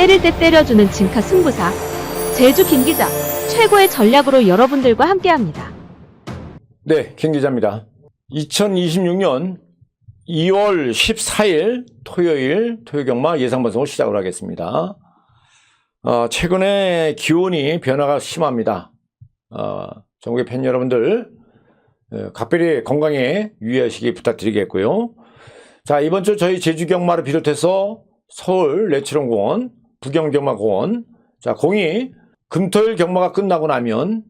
때릴 때 때려주는 진카 승부사 제주 김 기자 최고의 전략으로 여러분들과 함께합니다. 네, 김 기자입니다. 2026년 2월 14일 토요일 토요경마 예상방송을 시작을 하겠습니다. 최근에 기온이 변화가 심합니다. 전국의 팬 여러분들 각별히 건강에 유의하시기 부탁드리겠고요. 자, 이번 주 저희 제주경마를 비롯해서 서울 내추럴공원, 부경경마공원, 자, 공이 금토일 경마가 끝나고 나면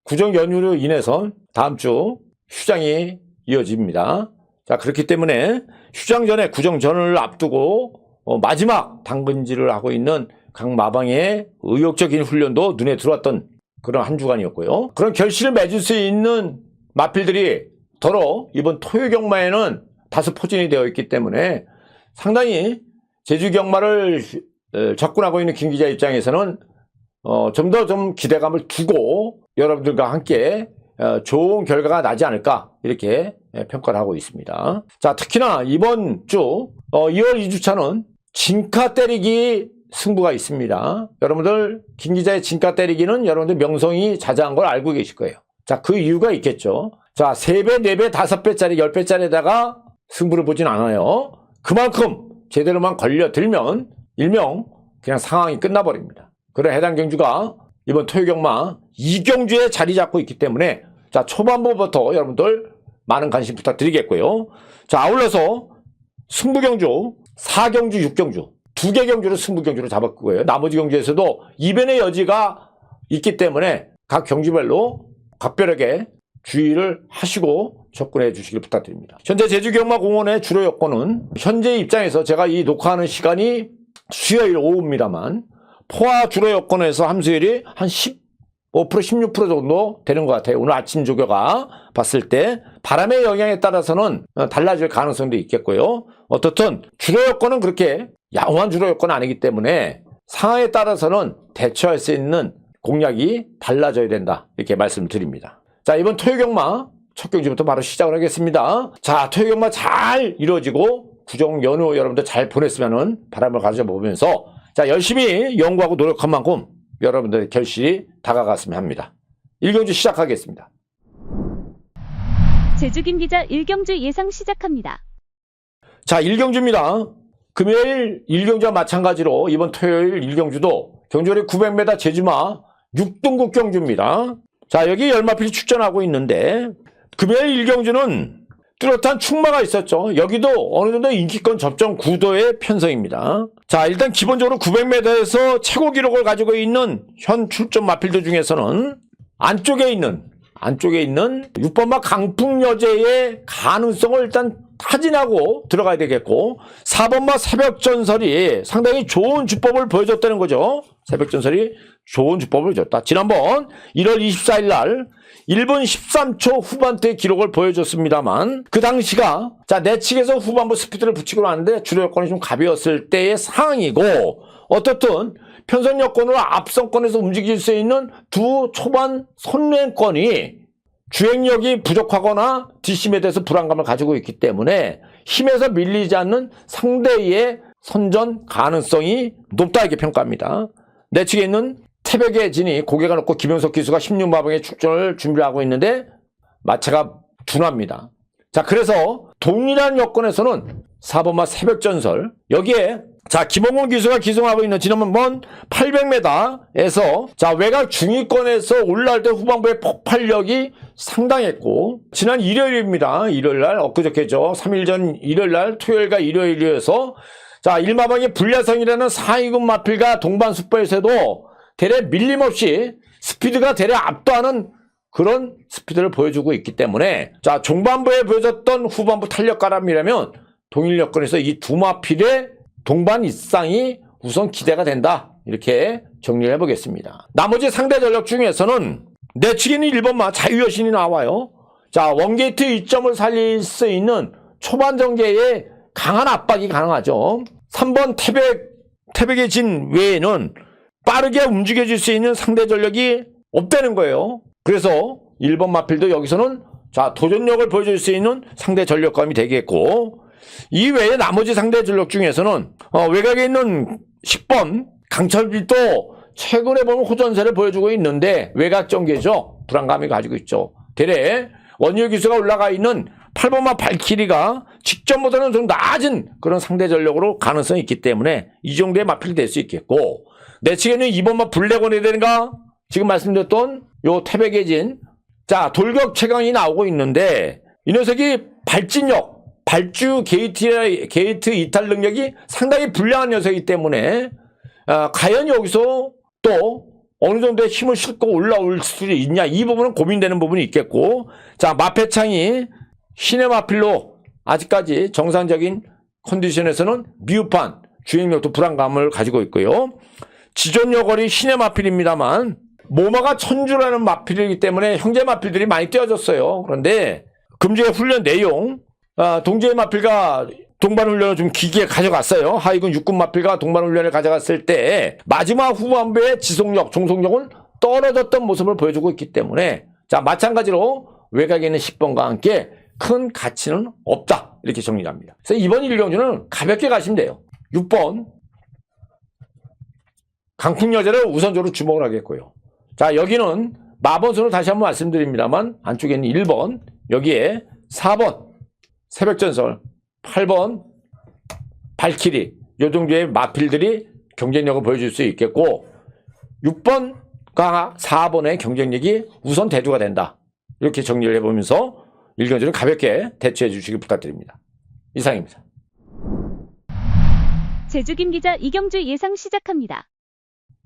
구정 연휴로 인해서 다음 주 휴장이 이어집니다. 자, 그렇기 때문에 휴장 전에 구정 전을 앞두고 마지막 당근질을 하고 있는 각 마방의 의욕적인 훈련도 눈에 들어왔던 그런 한 주간이었고요. 그런 결실을 맺을 수 있는 마필들이 더러 이번 토요 경마에는 다소 포진이 되어 있기 때문에 상당히 제주 경마를 접근하고 있는 김 기자 입장에서는 좀 더 좀 기대감을 두고 여러분들과 함께 좋은 결과가 나지 않을까 이렇게 평가를 하고 있습니다. 자, 특히나 이번 주 2월 2주차는 진카 때리기 승부가 있습니다. 여러분들 김 기자의 진카 때리기는 여러분들 명성이 자자한 걸 알고 계실 거예요. 자, 그 이유가 있겠죠. 자, 3배, 4배, 5배짜리, 10배짜리에다가 승부를 보진 않아요. 그만큼 제대로만 걸려들면 일명 그냥 상황이 끝나버립니다. 그런 해당 경주가 이번 토요경마 2경주에 자리 잡고 있기 때문에 자, 초반부부터 여러분들 많은 관심 부탁드리겠고요. 자, 아울러서 승부경주 4경주, 6경주 2개 경주를 승부경주로 잡았고요. 나머지 경주에서도 이변의 여지가 있기 때문에 각 경주별로 각별하게 주의를 하시고 접근해 주시길 부탁드립니다. 현재 제주경마공원의 주로 여건은 현재 입장에서 제가 이 녹화하는 시간이 수요일 오후입니다만 포화 주로 여건에서 함수율이 한 15%, 16% 정도 되는 것 같아요. 오늘 아침 조교가 봤을 때 바람의 영향에 따라서는 달라질 가능성도 있겠고요. 어떻든 주로 여건은 그렇게 양호한 주로 여건은 아니기 때문에 상황에 따라서는 대처할 수 있는 공략이 달라져야 된다 이렇게 말씀드립니다. 자, 이번 토요경마 첫 경주부터 바로 시작을 하겠습니다. 자, 토요경마 잘 이루어지고 구정 연휴 여러분들 잘 보냈으면 바람을 가져보면서 자, 열심히 연구하고 노력한 만큼 여러분들의 결실이 다가갔으면 합니다. 1경주 시작하겠습니다. 제주 김 기자 1경주 예상 시작합니다. 자, 1경주입니다. 금요일 1경주와 마찬가지로 이번 토요일 1경주도 경주거리 900m 제주마 6등급 경주입니다. 자, 여기 열마필이 출전하고 있는데 금요일 1경주는 뚜렷한 충마가 있었죠. 여기도 어느 정도 인기권 접전 구도의 편성입니다. 자, 일단 기본적으로 900m에서 최고 기록을 가지고 있는 현 출전 마필들 중에서는 안쪽에 있는 6번마 강풍여제의 가능성을 일단 타진하고 들어가야 되겠고 4번마 새벽전설이 상당히 좋은 주법을 보여줬다는 거죠. 새벽전설이 좋은 주법을 줬다. 지난번 1월 24일 날 1분 13초 후반대 기록을 보여줬습니다만 그 당시가 자, 내측에서 후반부 스피드를 붙이고 나왔는데 주로 여건이 좀 가벼웠을 때의 상황이고 어떻든 편선 여건으로 앞선권에서 움직일 수 있는 두 초반 선행권이 주행력이 부족하거나 뒷심에 대해서 불안감을 가지고 있기 때문에 힘에서 밀리지 않는 상대의 선전 가능성이 높다 이렇게 평가합니다. 내측에 있는 태백의 진이 고개가 높고 김영석 기수가 16마방에 출전을 준비를 하고 있는데 마차가 둔합니다. 자, 그래서 동일한 여건에서는 4번마 새벽전설 여기에 자, 김홍곤 기수가 기승하고 있는 지난번 800m에서 자, 외곽 중위권에서 올라올 때 후반부의 폭발력이 상당했고 지난 일요일입니다. 일요일날 엊그저께죠. 3일 전 일요일날 토요일과 일요일이어서 자, 1마방의 불야성이라는 상위급 마필과 동반 숯벌에서도 대략 밀림없이 스피드가 대략 압도하는 그런 스피드를 보여주고 있기 때문에 자, 종반부에 보여줬던 후반부 탄력가람이라면 동일 여건에서 이 두 마필의 동반 이상이 우선 기대가 된다 이렇게 정리를 해보겠습니다. 나머지 상대 전력 중에서는 내측에는 1번마 자유여신이 나와요. 자, 원게이트 2점을 살릴 수 있는 초반 전개에 강한 압박이 가능하죠. 3번 태백의 진 외에는 빠르게 움직여질 수 있는 상대 전력이 없다는 거예요. 그래서 1번 마필도 여기서는 자, 도전력을 보여줄 수 있는 상대 전력감이 되겠고 이 외에 나머지 상대 전력 중에서는 외곽에 있는 10번 강철빛도 최근에 보면 호전세를 보여주고 있는데 외곽 전개죠. 불안감이 가지고 있죠. 대래 원유 기수가 올라가 있는 8번마 발키리가 직전보다는 좀 낮은 그런 상대 전력으로 가능성이 있기 때문에 이 정도의 마필이 될 수 있겠고, 내측에는 2번마 블랙원이 되는가 지금 말씀드렸던 요 태백의 자 돌격 최강이 나오고 있는데, 이 녀석이 발진력 발주 게이트 이탈 능력이 상당히 불량한 녀석이기 때문에 과연 여기서 또 어느 정도의 힘을 싣고 올라올 수 있냐, 이 부분은 고민되는 부분이 있겠고, 자 마패창이 신의 마필로 아직까지 정상적인 컨디션에서는 미흡한 주행력도 불안감을 가지고 있고요. 지존 여걸이 신의 마필입니다만 모마가 천주라는 마필이기 때문에 형제 마필들이 많이 떼어졌어요. 그런데 금주의 훈련 내용, 동지의 마필과 동반훈련을 좀 기기에 가져갔어요. 하위군 육군 마필과 동반훈련을 가져갔을 때 마지막 후반부의 지속력, 종속력은 떨어졌던 모습을 보여주고 있기 때문에, 자 마찬가지로 외곽에 있는 10번과 함께 큰 가치는 없다, 이렇게 정리합니다. 그래서 이번 일경주는 가볍게 가시면 돼요. 6번 강풍여자를 우선적으로 주목을 하겠고요. 자 여기는 마번수로 다시 한번 말씀드립니다만, 안쪽에 있는 1번, 여기에 4번 새벽전설, 8번 발키리, 요 정도의 마필들이 경쟁력을 보여줄 수 있겠고, 6번과 4번의 경쟁력이 우선 대두가 된다, 이렇게 정리를 해보면서 일견주를 가볍게 대처해 주시기 부탁드립니다. 이상입니다. 제주김 기자 이경주 예상 시작합니다.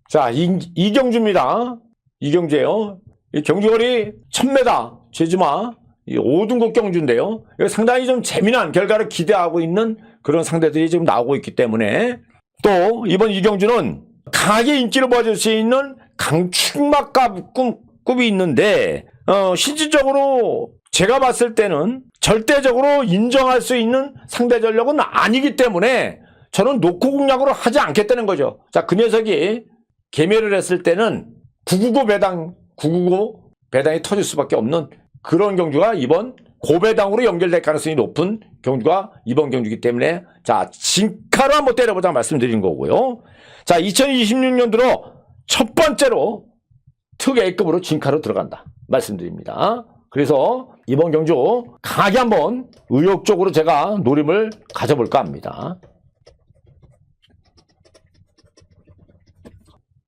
자, 이경주입니다. 이경주예요. 이 경주거리 1000m 제주마 5등급 경주인데요. 상당히 좀 재미난 결과를 기대하고 있는 그런 상대들이 지금 나오고 있기 때문에, 또 이번 이경주는 강하게 인기를 보여줄 수 있는 강축막급이 있는데, 실질적으로 제가 봤을 때는 절대적으로 인정할 수 있는 상대 전력은 아니기 때문에 저는 놓고 공략으로 하지 않겠다는 거죠. 자, 그 녀석이 개멸을 했을 때는 999 배당이 터질 수밖에 없는 그런 경주가 이번 고배당으로 연결될 가능성이 높은 경주가 이번 경주이기 때문에, 자 진카로 한번 때려보자 말씀드린 거고요. 자 2026년도로 첫 번째로 특 A급으로 진카로 들어간다 말씀드립니다. 그래서 이번 경주 강하게 한번 의욕적으로 제가 노림을 가져볼까 합니다.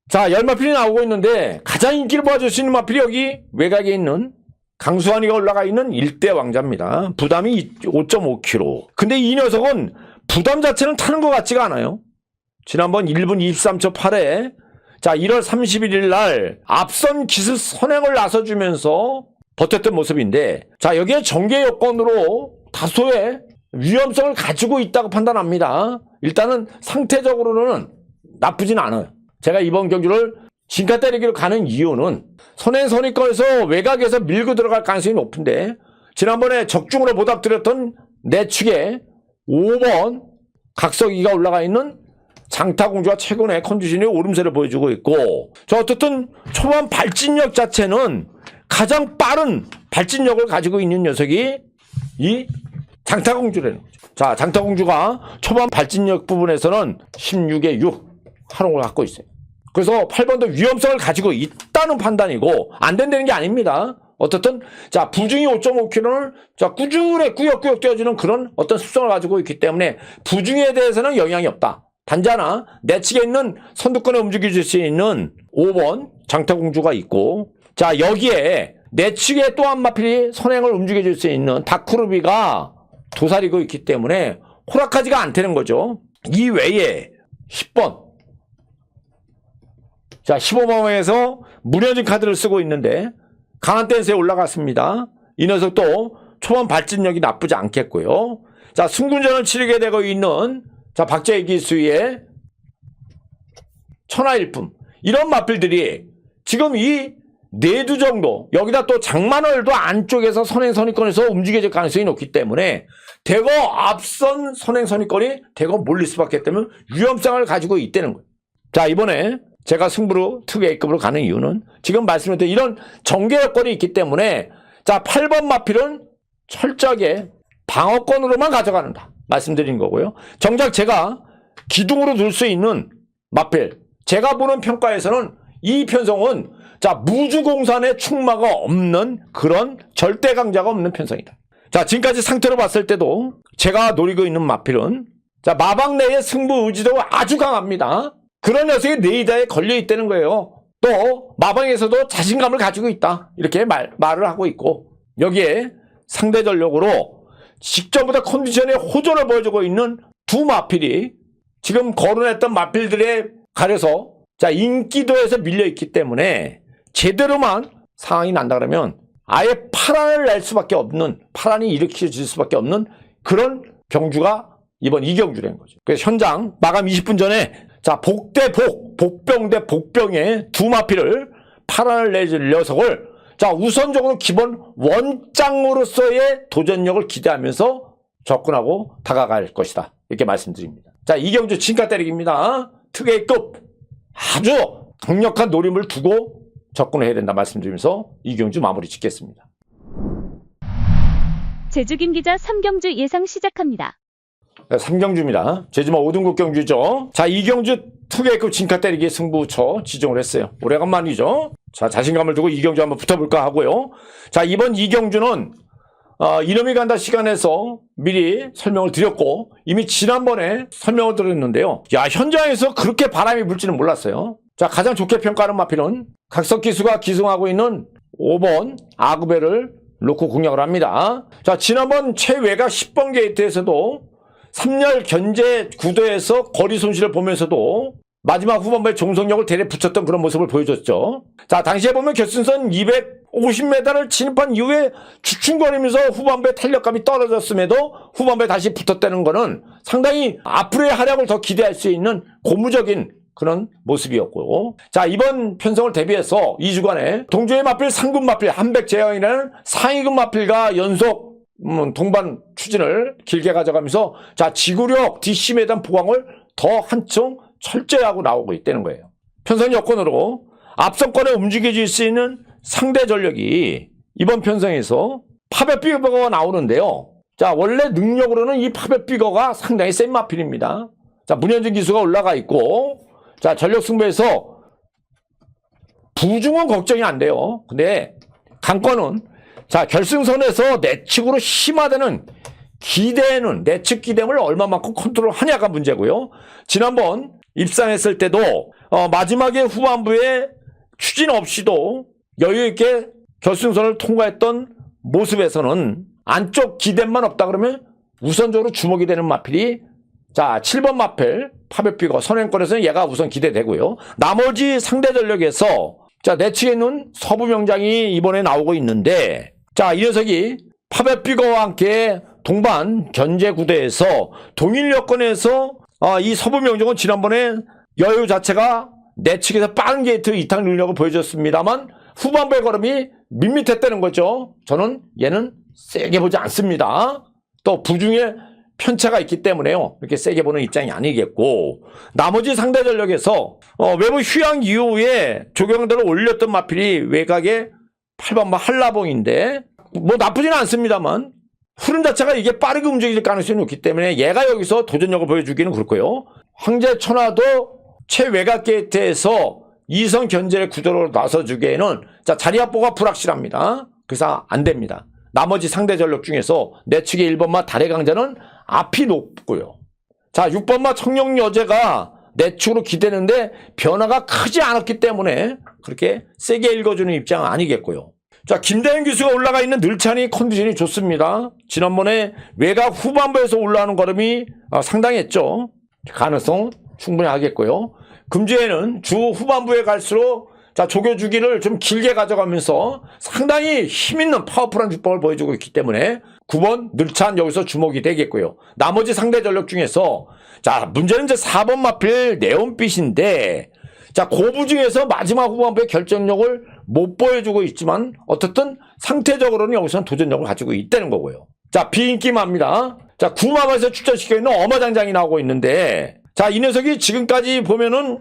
자, 열마필이 나오고 있는데 가장 인기를 보여줄 수 있는 마필이 여기 외곽에 있는 강수환이가 올라가 있는 1대 왕자입니다. 부담이 5.5kg. 근데 이 녀석은 부담 자체는 타는 것 같지가 않아요. 지난번 1분 23초 8에 자 1월 31일 날 앞선 기습 선행을 나서주면서 버텼던 모습인데, 자 여기에 전개 여건으로 다소의 위험성을 가지고 있다고 판단합니다. 일단은 상태적으로는 나쁘진 않아요. 제가 이번 경주를 진카 때리기로 가는 이유는 선행 선입권에서 외곽에서 밀고 들어갈 가능성이 높은데, 지난번에 적중으로 보답드렸던 내 축에 5번 각석이가 올라가 있는 장타공주가 최근에 컨디션이 오름세를 보여주고 있고, 저 어떻든 초반 발진력 자체는 가장 빠른 발진력을 가지고 있는 녀석이 이 장타공주라는 거죠. 자, 장타공주가 초반 발진력 부분에서는 16에 6 활용을 갖고 있어요. 그래서 8번도 위험성을 가지고 있다는 판단이고, 안 된다는 게 아닙니다. 어떻든 자 부중이 5.5kg를 자 꾸준히 꾸역꾸역 떼어주는 그런 어떤 습성을 가지고 있기 때문에 부중에 대해서는 영향이 없다. 단지 하나 내측에 있는 선두권에 움직여줄 수 있는 5번 장타공주가 있고, 자 여기에 내측에 또 한 마필이 선행을 움직여줄 수 있는 다크루비가 도사리고 있기 때문에 호락하지가 않다는 거죠. 이 외에 10번 자 15번에서 무뎌진 카드를 쓰고 있는데 강한 댄스에 올라갔습니다. 이 녀석도 초반 발진력이 나쁘지 않겠고요. 자 승군전을 치르게 되고 있는 자 박재희 기수의 천하일품, 이런 마필들이 지금 이 내두 정도, 여기다 또 장만월도 안쪽에서 선행선의권에서 움직여질 가능성이 높기 때문에 대거 앞선 선행선의권이 대거 몰릴 수밖에 없다면 위험성을 가지고 있다는 거예요. 자 이번에 제가 승부로 특 A급으로 가는 이유는 지금 말씀드린 이런 전개 여건이 있기 때문에, 자 8번 마필은 철저하게 방어권으로만 가져가는다 말씀드린 거고요. 정작 제가 기둥으로 둘 수 있는 마필, 제가 보는 평가에서는 이 편성은 자, 무주공산의 충마가 없는 그런 절대 강자가 없는 편성이다. 자, 지금까지 상태로 봤을 때도 제가 노리고 있는 마필은 자, 마방 내의 승부 의지도 아주 강합니다. 그런 녀석이 레이더에 걸려 있다는 거예요. 또 마방에서도 자신감을 가지고 있다. 이렇게 말을 하고 있고 여기에 상대 전력으로 직전부터 컨디션에 호전을 보여주고 있는 두 마필이 지금 거론했던 마필들에 가려서 자, 인기도에서 밀려있기 때문에 제대로만 상황이 난다 그러면 아예 파란을 낼 수밖에 없는, 파란이 일으켜질 수밖에 없는 그런 경주가 이번 이경주라는 거죠. 그래서 현장 마감 20분 전에 자, 복 대 복, 복병 대 복병의 두 마필을 파란을 내줄 녀석을 자, 우선적으로 기본 원장으로서의 도전력을 기대하면서 접근하고 다가갈 것이다. 이렇게 말씀드립니다. 자, 이경주 진가 때리기입니다. 특A급 아주 강력한 노림을 두고 접근을 해야 된다 말씀드리면서 이경주 마무리 짓겠습니다. 제주김 기자 3경주 예상 시작합니다. 3경주입니다. 제주마 5등급 경주죠. 자, 이경주 특A급 진가 때리기 승부처 지정을 했어요. 오래간만이죠. 자, 자신감을 두고 이경주 한번 붙어볼까 하고요. 자, 이번 이경주는 이놈이 간다 시간에서 미리 설명을 드렸고 이미 지난번에 설명을 드렸는데요. 야, 현장에서 그렇게 바람이 불지는 몰랐어요. 자, 가장 좋게 평가하는 마필은 각석기수가 기승하고 있는 5번 아구배를 놓고 공략을 합니다. 자, 지난번 최외곽 10번 게이트에서도 3열 견제 구도에서 거리 손실을 보면서도 마지막 후반부에 종속력을 대래 붙였던 그런 모습을 보여줬죠. 자, 당시에 보면 결승선 250m를 진입한 이후에 주춤거리면서 후반부에 탄력감이 떨어졌음에도 후반부에 다시 붙었다는 거는 상당히 앞으로의 활약을 더 기대할 수 있는 고무적인 그런 모습이었고, 자, 이번 편성을 대비해서 2주간에 동조의 마필, 상급 마필, 한백제왕이라는 상위급 마필과 연속 동반 추진을 길게 가져가면서 자, 지구력 DC 매단 보강을 더 한층 철저히 하고 나오고 있다는 거예요. 편성 여건으로 앞선권에 움직여질 수 있는 상대 전력이 이번 편성에서 파벳비거가 나오는데요. 자, 원래 능력으로는 이 파벳비거가 상당히 센 마필입니다. 자, 문현준 기수가 올라가 있고, 자, 전력 승부에서 부중은 걱정이 안 돼요. 근데 강권은 자, 결승선에서 내측으로 심화되는 기대는 내측 기대를 얼마만큼 컨트롤하냐가 문제고요. 지난번 입상했을 때도 마지막에 후반부에 추진 없이도 여유 있게 결승선을 통과했던 모습에서는 안쪽 기대만 없다 그러면 우선적으로 주목이 되는 마필이 자, 7번 마필 파벳비거 선행권에서는 얘가 우선 기대되고요. 나머지 상대 전력에서 자, 내측에 있는 서부명장이 이번에 나오고 있는데 자, 이 녀석이 파벳비거와 함께 동반 견제 구대에서 동일 여건에서 이 서부명장은 지난번에 여유 자체가 내측에서 빠른 게이트 이탈 능력을 보여줬습니다만 후반부의 걸음이 밋밋했다는 거죠. 저는 얘는 세게 보지 않습니다. 또 부중에 편차가 있기 때문에요. 이렇게 세게 보는 입장이 아니겠고, 나머지 상대 전력에서 외부 휴양 이후에 조경대를 올렸던 마필이 외곽에 8번마 한라봉인데 뭐 나쁘지는 않습니다만 흐름 자체가 이게 빠르게 움직일 가능성이 높기 때문에 얘가 여기서 도전력을 보여주기는 그렇고요. 황제천하도 최외곽 게이트에서 2선 견제 구도로 나서주기에는 자, 자리 확보가 불확실합니다. 그래서 안 됩니다. 나머지 상대 전력 중에서 내측의 1번마 달의 강자는 앞이 높고요. 자, 6번마 청룡여제가 내측으로 기대는데 변화가 크지 않았기 때문에 그렇게 세게 읽어주는 입장은 아니겠고요. 자, 김대현 기수가 올라가 있는 늘찬이 컨디션이 좋습니다. 지난번에 외곽 후반부에서 올라오는 걸음이 상당했죠. 가능성 충분히 하겠고요. 금주에는 주 후반부에 갈수록 자, 조교주기를 좀 길게 가져가면서 상당히 힘있는 파워풀한 주법을 보여주고 있기 때문에 9번 늘찬 여기서 주목이 되겠고요. 나머지 상대 전력 중에서 자, 문제는 이제 4번 마필 네온빛인데 자, 고부 중에서 마지막 후반부의 결정력을 못 보여주고 있지만 어떻든 상태적으로는 여기서는 도전력을 가지고 있다는 거고요. 자, 비인기마입니다. 자, 구마마에서 출전시켜 있는 어마장장이 나오고 있는데 자, 이 녀석이 지금까지 보면은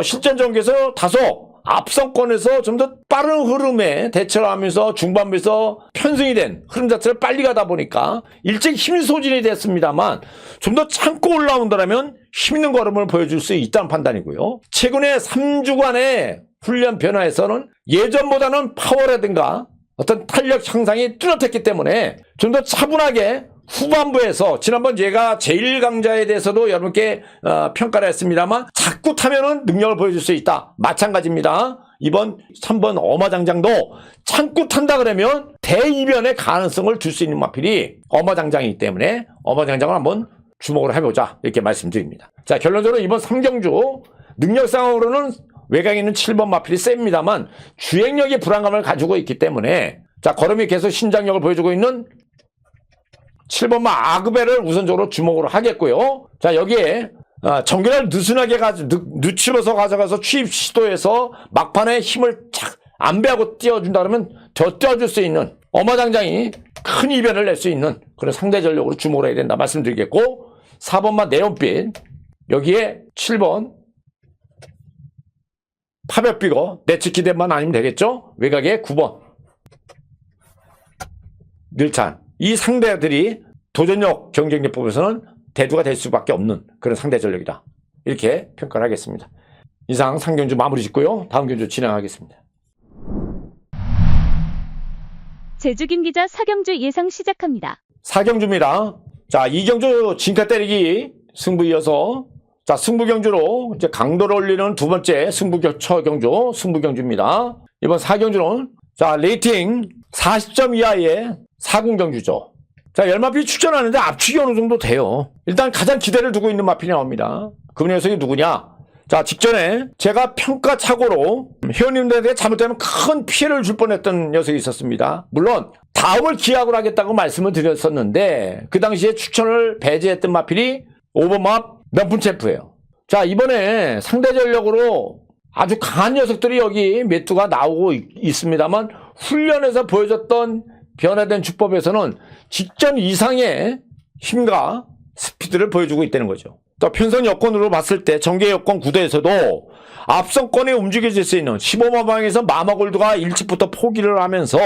실전 전개에서 다소 앞선권에서 좀 더 빠른 흐름에 대처를 하면서 중반부에서 편승이 된 흐름 자체를 빨리 가다 보니까 일찍 힘 소진이 됐습니다만 좀 더 참고 올라온다면 힘있는 걸음을 보여줄 수 있다는 판단이고요. 최근에 3주간의 훈련 변화에서는 예전보다는 파워라든가 어떤 탄력 향상이 뚜렷했기 때문에 좀 더 차분하게 후반부에서 지난번 제가 제1강자에 대해서도 여러분께 평가를 했습니다만 자꾸 타면은 능력을 보여줄 수 있다. 마찬가지입니다. 이번 3번 어마장장도 참고 탄다 그러면 대이변의 가능성을 줄 수 있는 마필이 어마장장이기 때문에 어마장장을 한번 주목을 해보자 이렇게 말씀드립니다. 자, 결론적으로 이번 3경주 능력상으로는 외곽에 있는 7번 마필이 셉니다만 주행력의 불안감을 가지고 있기 때문에 자, 걸음이 계속 신장력을 보여주고 있는 7번마 아그베를 우선적으로 주목을 하겠고요. 자, 여기에 정규를 느슨하게 늦추어서 가져가서 취입 시도해서 막판에 힘을 착 안배하고 띄워준다 그러면 더 띄워줄 수 있는 어마장장이 큰 이변을 낼 수 있는 그런 상대 전력으로 주목을 해야 된다 말씀드리겠고 4번마 네온빛 여기에 7번 파벽비거 내측 기대만 아니면 되겠죠. 외곽에 9번 늘찬 이 상대들이 도전력 경쟁력 부분에서는 대두가 될 수밖에 없는 그런 상대 전력이다. 이렇게 평가를 하겠습니다. 이상 3경주 마무리 짓고요. 다음 경주 진행하겠습니다. 제주 김 기자 4경주 예상 시작합니다. 4경주입니다. 자, 2경주 진카 때리기 승부 이어서 자, 승부경주로 이제 강도를 올리는 두 번째 승부처경주 승부경주입니다. 이번 4경주는 자, 레이팅 40점 이하의 4군경주죠. 자, 열마필 추천하는데 압축이 어느 정도 돼요. 일단 가장 기대를 두고 있는 마필이 나옵니다. 그 녀석이 누구냐? 자, 직전에 제가 평가착오로 회원님들에게 잘못되면 큰 피해를 줄 뻔했던 녀석이 있었습니다. 물론 다음을 기약을 하겠다고 말씀을 드렸었는데 그 당시에 추천을 배제했던 마필이 5번 마 명품 챔프예요. 자, 이번에 상대 전력으로 아주 강한 녀석들이 여기 몇 두가 나오고 있습니다만 훈련에서 보여줬던 변화된 주법에서는 직전 이상의 힘과 스피드를 보여주고 있다는 거죠. 또 편성 여건으로 봤을 때 전개 여건 구도에서도 앞선권에 움직여질 수 있는 15번 방에서 마마골드가 일찍부터 포기를 하면서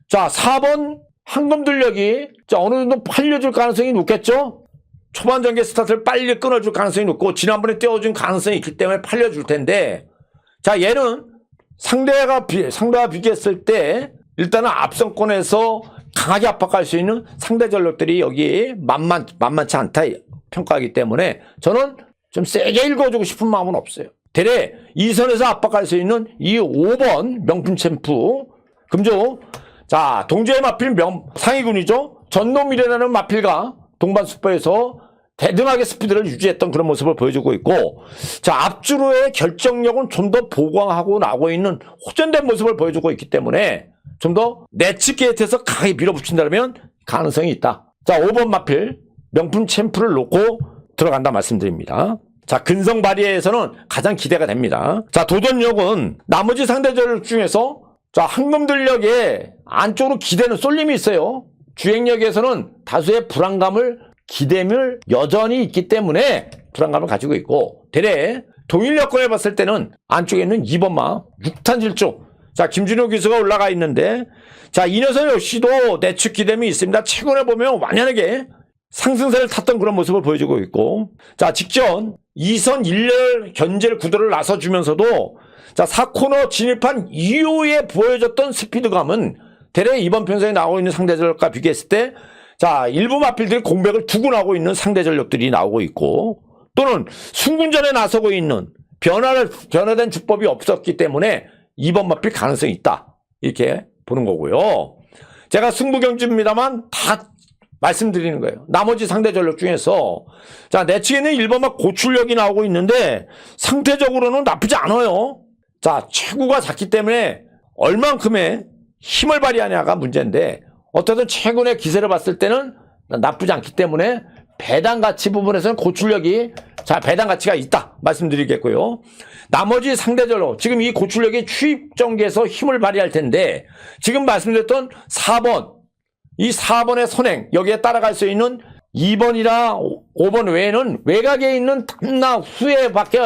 자, 4번 황금들력이 자, 어느 정도 팔려줄 가능성이 높겠죠? 초반 전개 스타트를 빨리 끊어줄 가능성이 높고 지난번에 떼어준 가능성이 있기 때문에 팔려줄 텐데 자, 얘는 상대와 비교했을 때 일단은 앞선권에서 강하게 압박할 수 있는 상대 전력들이 여기 만만치 않다 평가하기 때문에 저는 좀 세게 읽어주고 싶은 마음은 없어요. 대래 2선에서 압박할 수 있는 이 5번 명품 챔프 금조 자, 동조의 마필 상위군이죠. 전노미래라는 마필과 동반 슈퍼에서 대등하게 스피드를 유지했던 그런 모습을 보여주고 있고 자, 앞주로의 결정력은 좀 더 보강하고 나오고 있는 호전된 모습을 보여주고 있기 때문에 좀 더 내측 게이트에서 강하게 밀어붙인다면 가능성이 있다. 자, 5번 마필 명품 챔프를 놓고 들어간다 말씀드립니다. 자, 근성 발휘에서는 가장 기대가 됩니다. 자, 도전력은 나머지 상대 전력 중에서 자, 황금들력에 안쪽으로 기대는 쏠림이 있어요. 주행력에서는 다수의 불안감을 기대물 여전히 있기 때문에 불안감을 가지고 있고 대래 동일 여건에 봤을 때는 안쪽에 있는 2번마 6탄 질주 자, 김준호 기수가 올라가 있는데 자, 이 녀석 역시도 내측 기대이 있습니다. 최근에 보면 완연하게 상승세를 탔던 그런 모습을 보여주고 있고 자, 직전 2선 1열 견제 구도를 나서주면서도 자, 4코너 진입한 이후에 보여줬던 스피드감은 대래 이번 편성에 나오고 있는 상대 전력과 비교했을 때 자, 일부 마필들이 공백을 두고 나오고 있는 상대 전력들이 나오고 있고 또는 승군전에 나서고 있는 변화된 주법이 없었기 때문에 2번 마필 가능성이 있다. 이렇게 보는 거고요. 제가 승부경주입니다만 다 말씀드리는 거예요. 나머지 상대 전력 중에서 자, 내측에는 1번 마 고출력이 나오고 있는데 상태적으로는 나쁘지 않아요. 자, 체구가 작기 때문에 얼만큼의 힘을 발휘하냐가 문제인데 어쨌든 최근의 기세를 봤을 때는 나쁘지 않기 때문에 배당 가치 부분에서는 고출력이 자, 배당 가치가 있다 말씀드리겠고요. 나머지 상대 전력 지금 이 고출력이 추입 전개에서 힘을 발휘할 텐데 지금 말씀드렸던 4번 이 4번의 선행 여기에 따라갈 수 있는 2번이나 5번 외에는 외곽에 있는 탐나 후에 밖에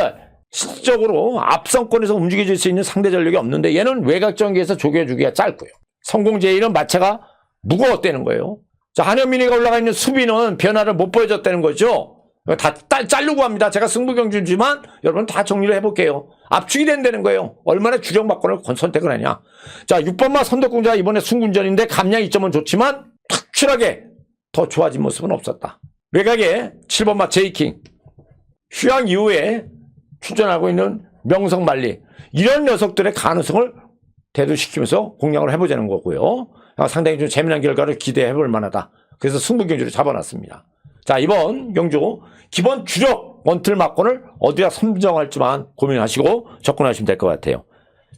실질적으로 앞선권에서 움직여질 수 있는 상대 전력이 없는데 얘는 외곽 전개에서 조겨주기가 짧고요. 성공제일은 마차가 무거웠다는 거예요. 자, 한현민이가 올라가 있는 수비는 변화를 못 보여줬다는 거죠. 다 자르고 합니다. 제가 승부경주지만 여러분 다 정리를 해볼게요. 압축이 된다는 거예요. 얼마나 주력막권을 선택을 하냐. 자, 6번마 선덕공자 이번에 순군전인데 감량 2점은 좋지만 확실하게 더 좋아진 모습은 없었다. 외곽에 7번마 제이킹, 휴양 이후에 출전하고 있는 명성만리, 이런 녀석들의 가능성을 대두시키면서 공략을 해보자는 거고요. 상당히 좀 재미난 결과를 기대해볼 만하다. 그래서 승부경주를 잡아놨습니다. 자, 이번 경주 기본 주력 원틀 막권을 어디다 선정할지만 고민하시고 접근하시면 될 것 같아요.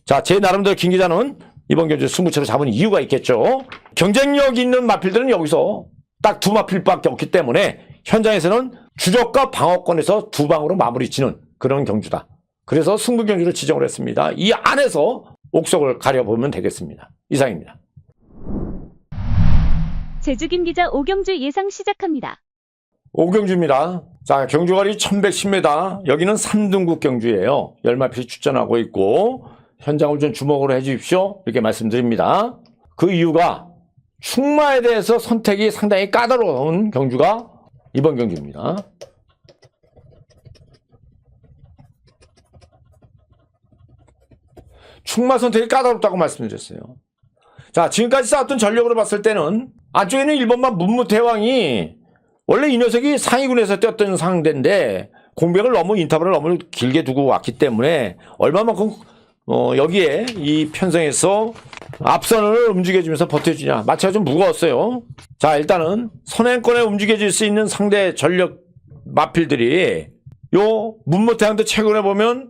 자, 제 나름대로 김 기자는 이번 경주 승부처를 잡은 이유가 있겠죠. 경쟁력 있는 마필들은 여기서 딱 두 마필밖에 없기 때문에 현장에서는 주력과 방어권에서 두 방으로 마무리 지는 그런 경주다. 그래서 승부경주를 지정을 했습니다. 이 안에서 옥석을 가려보면 되겠습니다. 이상입니다. 제주 김 기자 오경주 예상 시작합니다. 오경주입니다. 자, 경주거리 1110m. 여기는 3등급 경주예요. 열마필이 출전하고 있고 현장을 좀 주목으로 해 주십시오. 이렇게 말씀드립니다. 그 이유가 충마에 대해서 선택이 상당히 까다로운 경주가 이번 경주입니다. 충마 선택이 까다롭다고 말씀드렸어요. 자, 지금까지 쌓았던 전력으로 봤을 때는 안쪽에는 1번만 문무대왕이 원래 이 녀석이 상위군에서 뛰었던 상대인데 공백을 너무 인터벌을 너무 길게 두고 왔기 때문에 얼마만큼 여기에 이 편성에서 앞선을 움직여주면서 버텨주냐. 마차가 좀 무거웠어요. 자, 일단은 선행권에 움직여질 수 있는 상대 전력 마필들이 요 문무태왕도 최근에 보면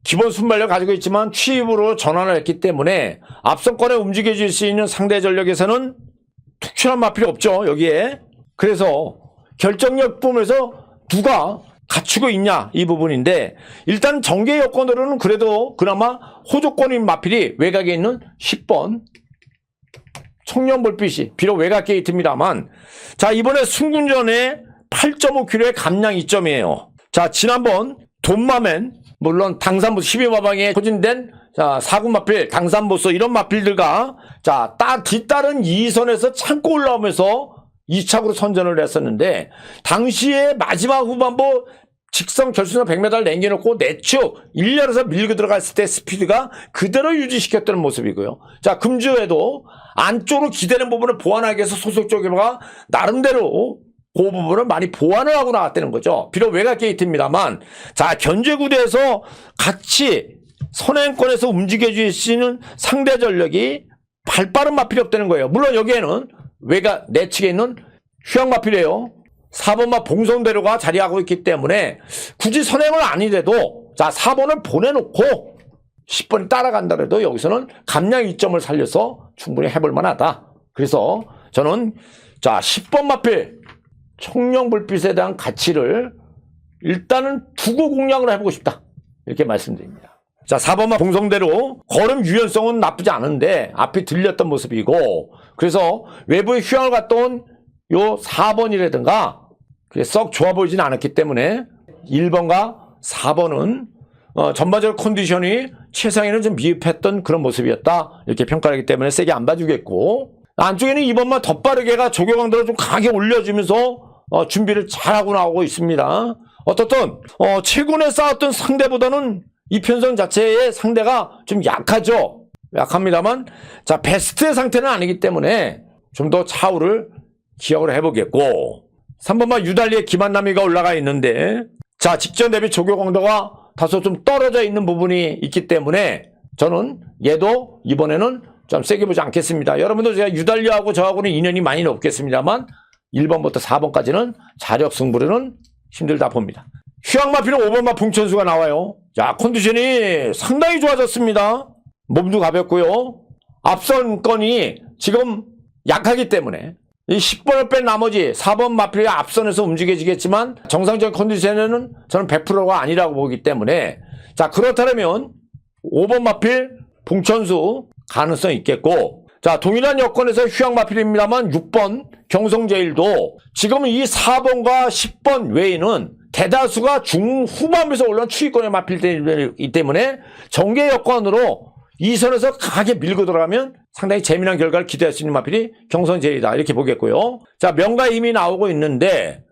기본 순발력 가지고 있지만 취입으로 전환을 했기 때문에 앞선권에 움직여질 수 있는 상대 전력에서는 특출한 마필이 없죠. 여기에. 그래서 결정력 부분에서 누가 갖추고 있냐 이 부분인데 일단 전개 여건으로는 그래도 그나마 호조권인 마필이 외곽에 있는 10번 청년불빛이 비록 외곽 게이트입니다만 자 이번에 순군전에 8.5km의 감량 2점이에요. 자 지난번 돈마맨 물론 당산보스 12마방에 소진된 자 4군 마필 당산보스 이런 마필들과 자 뒤따른 2선에서 참고 올라오면서 2착으로 선전을 했었는데 당시에 마지막 후반부 직선 결승선 100m를 남겨놓고 내축 1열에서 밀고 들어갔을 때 스피드가 그대로 유지시켰다는 모습이고요. 자 금주에도 안쪽으로 기대는 부분을 보완하기 위해서 소속 쪽에가 나름대로 그 부분을 많이 보완을 하고 나왔다는 거죠. 비록 외곽 게이트입니다만 자 견제구대에서 같이 선행권에서 움직여줄 수 있는 상대 전력이 발빠른 마필이 없다는 거예요. 물론 여기에는 외곽 내측에 있는 휴양마필이에요. 4번마 봉성대로가 자리하고 있기 때문에 굳이 선행을 아니래도 자 4번을 보내놓고 10번이 따라간다 해도 여기서는 감량 2점을 살려서 충분히 해볼 만하다. 그래서 저는 자 10번 마필 청룡불빛에 대한 가치를 일단은 두고 공략을 해보고 싶다. 이렇게 말씀드립니다. 자 4번마 봉성대로 걸음 유연성은 나쁘지 않은데 앞이 들렸던 모습이고 그래서 외부에 휴양을 갔다 온 요 4번이라든가 그게 썩 좋아 보이진 않았기 때문에 1번과 4번은 전반적으로 컨디션이 최상위는 좀 미흡했던 그런 모습이었다. 이렇게 평가하기 때문에 세게 안 봐주겠고 안쪽에는 2번만 더 빠르게가 조교강도를 좀 강하게 올려주면서 준비를 잘하고 나오고 있습니다. 어떻든 최근에 싸웠던 상대보다는 이 편성 자체의 상대가 좀 약하죠. 약합니다만 자 베스트의 상태는 아니기 때문에 좀 더 차후를 기억을 해보겠고 3번만 유달리의 김한남이가 올라가 있는데 자 직전 대비 조교강도가 다소 좀 떨어져 있는 부분이 있기 때문에 저는 얘도 이번에는 좀 세게 보지 않겠습니다. 여러분들 제가 유달리하고 저하고는 인연이 많이 없겠습니다만 1번부터 4번까지는 자력 승부로는 힘들다 봅니다. 휴양마필은 5번마 풍천수가 나와요. 자 컨디션이 상당히 좋아졌습니다. 몸도 가볍고요. 앞선권이 지금 약하기 때문에 이 10번을 뺀 나머지 4번 마필이 앞선에서 움직여지겠지만 정상적인 컨디션에는 저는 100%가 아니라고 보기 때문에 자 그렇다면 5번 마필 봉천수 가능성이 있겠고 자 동일한 여건에서 휴양 마필입니다만 6번 경성제일도 지금 이 4번과 10번 외에는 대다수가 중후반부에서 올라온 추위권에 맞필기 때문에 정계 여건으로 2선에서 강하게 밀고 들어가면 상당히 재미난 결과를 기대할 수 있는 마필이 경선제일이다 이렇게 보겠고요. 자, 명가의 힘이 나오고 있는데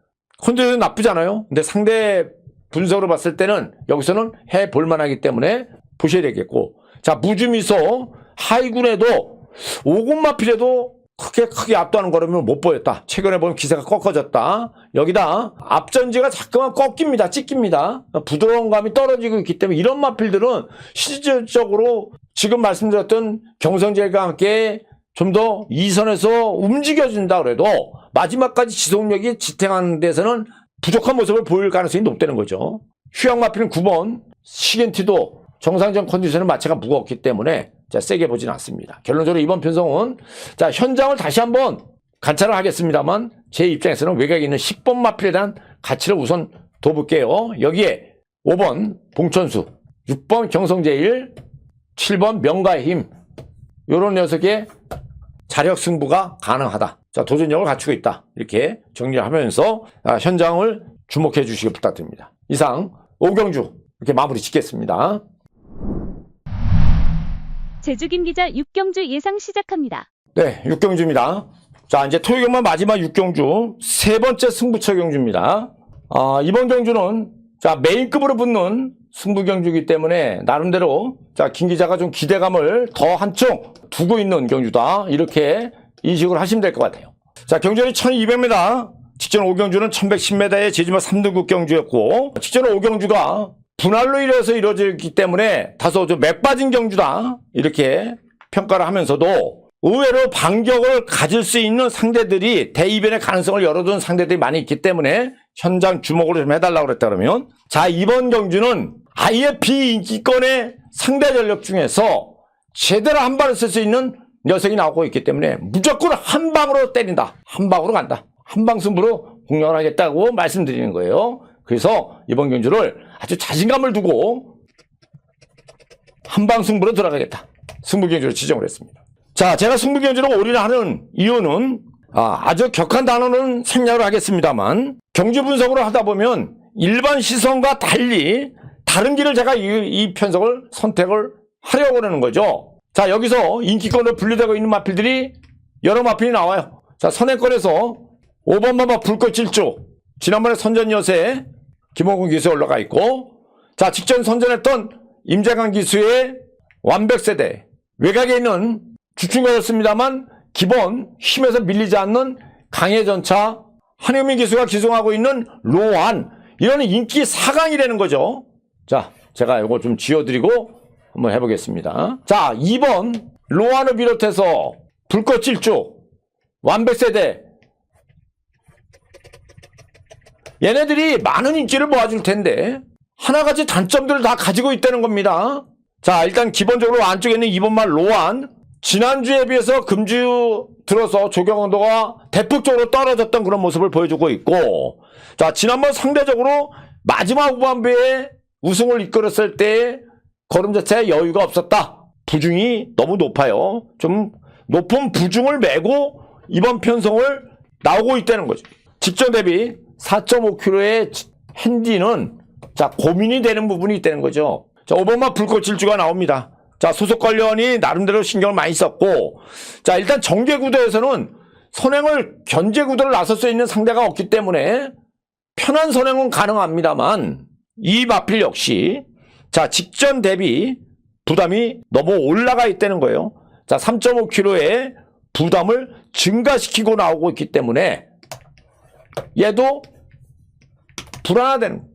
컨디션은 나쁘지 않아요. 근데 상대 분석으로 봤을 때는 여기서는 해볼 만하기 때문에 보셔야 되겠고, 자, 무주미소 하이군에도 5군 마필에도 크게 압도하는 거라면 못 보였다. 최근에 보면 기세가 꺾어졌다. 여기다 앞전지가 자꾸만 꺾입니다. 찢깁니다. 부드러운 감이 떨어지고 있기 때문에 이런 마필들은 실질적으로 지금 말씀드렸던 경성제일과 함께 좀 더 2선에서 움직여준다 그래도 마지막까지 지속력이 지탱하는 데서는 부족한 모습을 보일 가능성이 높다는 거죠. 휴양 마필은 9번, 시겐티도 정상적 컨디션은 마체가 무겁기 때문에 자, 세게 보진 않습니다. 결론적으로 이번 편성은 자, 현장을 다시 한번 관찰을 하겠습니다만 제 입장에서는 외곽에 있는 10번 마필에 대한 가치를 우선 둬볼게요. 여기에 5번 봉천수, 6번 경성제일, 7번 명가의 힘, 요런 녀석의 자력 승부가 가능하다. 자, 도전력을 갖추고 있다. 이렇게 정리를 하면서 현장을 주목해 주시기 부탁드립니다. 이상 오경주 이렇게 마무리 짓겠습니다. 제주 김 기자 육경주 예상 시작합니다. 네, 육경주입니다. 자, 이제 토요 경마 마지막 육경주 세 번째 승부처 경주입니다. 이번 경주는 자, 메인급으로 붙는 승부 경주이기 때문에 나름대로 자, 김 기자가 좀 기대감을 더 한층 두고 있는 경주다. 이렇게 인식을 하시면 될 것 같아요. 자, 경주는 1200m, 직전 5경주는 1110m의 제주마 3등급 경주였고, 직전 5경주가 분할로 이뤄서 이루어졌기 때문에 다소 좀 맥 빠진 경주다. 이렇게 평가를 하면서도 의외로 반격을 가질 수 있는 상대들이 대이변의 가능성을 열어둔 상대들이 많이 있기 때문에 현장 주목을 좀 해달라고 그랬다 그러면, 자, 이번 경주는 아예 비인기권의 상대 전력 중에서 제대로 한 발을 쓸 수 있는 녀석이 나오고 있기 때문에 무조건 한 방으로 때린다. 한 방으로 간다. 한 방 승부로 공략을 하겠다고 말씀드리는 거예요. 그래서 이번 경주를 아주 자신감을 두고 한 방 승부로 들어가겠다. 승부 경주로 지정을 했습니다. 자, 제가 승부 경주로 올인하는 이유는 아주 격한 단어는 생략을 하겠습니다만 경주 분석으로 하다 보면 일반 시선과 달리 다른 길을 제가 이 편성을 선택을 하려고 하는 거죠. 자, 여기서 인기권으로 분류되고 있는 마필들이 여러 마필이 나와요. 자, 선행권에서 5번 마마 불꽃질주, 지난번에 선전 여세 김호근 기수에 올라가 있고, 자, 직전 선전했던 임재강 기수의 완벽세대, 외곽에 있는 주충거였습니다만 기본 힘에서 밀리지 않는 강해전차 한효민 기수가 기송하고 있는 로안, 이런 인기 4강이라는 거죠. 자, 제가 이거 좀 지워드리고 한번 해보겠습니다. 자, 2번 로안을 비롯해서 불꽃질주, 완벽세대, 얘네들이 많은 인기를 모아줄 텐데 하나같이 단점들을 다 가지고 있다는 겁니다. 자, 일단 기본적으로 안쪽에 있는 2번 말 로안, 지난주에 비해서 금주 들어서 조경강도가 대폭적으로 떨어졌던 그런 모습을 보여주고 있고, 자, 지난번 상대적으로 마지막 후반부에 우승을 이끌었을 때 걸음 자체에 여유가 없었다. 부중이 너무 높아요. 좀 높은 부중을 메고 이번 편성을 나오고 있다는 거죠. 직전 대비 4.5kg의 핸디는 자, 고민이 되는 부분이 있다는 거죠. 자, 5번만 불꽃질주가 나옵니다. 자, 소속 관련이 나름대로 신경을 많이 썼고, 자, 일단 정계구도에서는 선행을 견제구도를 나설 수 있는 상대가 없기 때문에 편한 선행은 가능합니다만 이 마필 역시 자, 직전 대비 부담이 너무 올라가 있다는 거예요. 자, 3.5kg의 부담을 증가시키고 나오고 있기 때문에 얘도 불안하다는 거예요.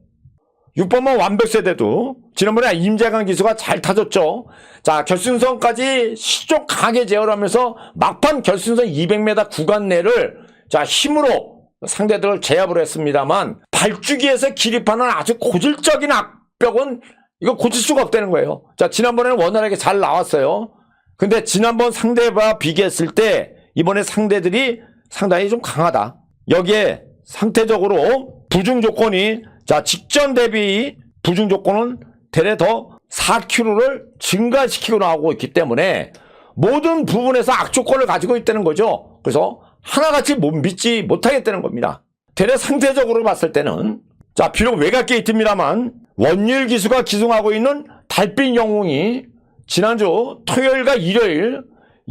6번만 완벽세대도 지난번에 임재강 기수가 잘 타줬죠. 자, 결승선까지 시종 강하게 제어를 하면서 막판 결승선 200m 구간 내를 자, 힘으로 상대들을 제압을 했습니다만 발주기에서 기립하는 아주 고질적인 악벽은 이거 고칠 수가 없다는 거예요. 자, 지난번에는 원활하게 잘 나왔어요. 근데 지난번 상대와 비교했을 때 이번에 상대들이 상당히 좀 강하다. 여기에 상태적으로 부중 조건이 자, 직전 대비 부중 조건은 대략 더 4kg를 증가시키고 나오고 있기 때문에 모든 부분에서 악조건을 가지고 있다는 거죠. 그래서 하나같이 믿지 못하겠다는 겁니다. 대략 상대적으로 봤을 때는 자, 비록 외곽 게이트입니다만 원일 기수가 기승하고 있는 달빛 영웅이 지난주 토요일과 일요일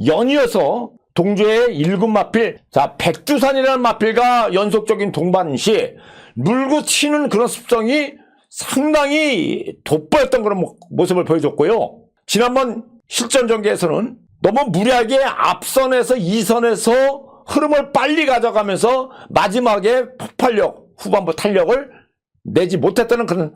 연이어서 동조의 1군 마필, 자, 백두산이라는 마필과 연속적인 동반 시 물고 튀는 그런 습성이 상당히 돋보였던 그런 모습을 보여줬고요. 지난번 실전 전개에서는 너무 무리하게 앞선에서 2선에서 흐름을 빨리 가져가면서 마지막에 폭발력, 후반부 탄력을 내지 못했다는 그런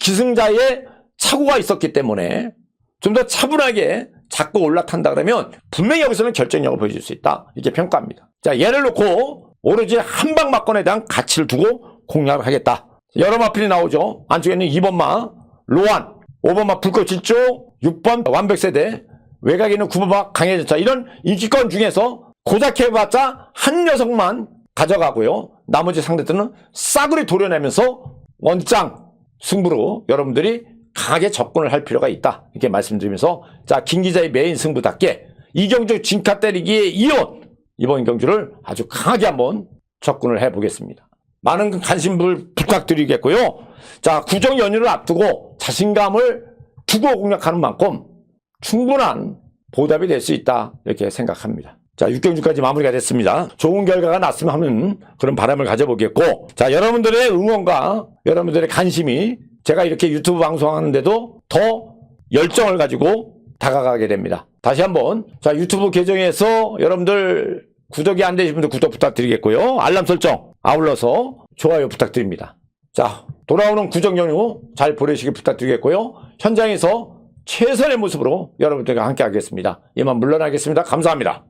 기승자의 착오가 있었기 때문에 좀 더 차분하게 잡고 올라탄다 그러면 분명히 여기서는 결정력을 보여줄 수 있다, 이렇게 평가합니다. 자, 예를 놓고 오로지 한방 막건에 대한 가치를 두고 공략을 하겠다. 여러 마필이 나오죠. 안쪽에는 2번마 로안, 5번마 불꽃일조, 6번 완벽세대, 외곽에 있는 9번마 강해전차, 이런 인기권 중에서 고작 해봤자 한 녀석만 가져가고요. 나머지 상대들은 싸그리 도려내면서 원장 승부로 여러분들이 강하게 접근을 할 필요가 있다, 이렇게 말씀드리면서, 자, 김 기자의 메인 승부답게 이경주 진카 때리기에 이어 이번 경주를 아주 강하게 한번 접근을 해보겠습니다. 많은 관심 부탁드리겠고요. 자, 구정 연휴를 앞두고 자신감을 두고 공략하는 만큼 충분한 보답이 될 수 있다, 이렇게 생각합니다. 자, 6경주까지 마무리가 됐습니다. 좋은 결과가 났으면 하는 그런 바람을 가져보겠고, 자, 여러분들의 응원과 여러분들의 관심이 제가 이렇게 유튜브 방송하는데도 더 열정을 가지고 다가가게 됩니다. 다시 한번, 자, 유튜브 계정에서 여러분들 구독이 안 되신 분들 구독 부탁드리겠고요. 알람 설정, 아울러서 좋아요 부탁드립니다. 자, 돌아오는 구정 연휴 잘 보내시길 부탁드리겠고요. 현장에서 최선의 모습으로 여러분들과 함께 하겠습니다. 이만 물러나겠습니다. 감사합니다.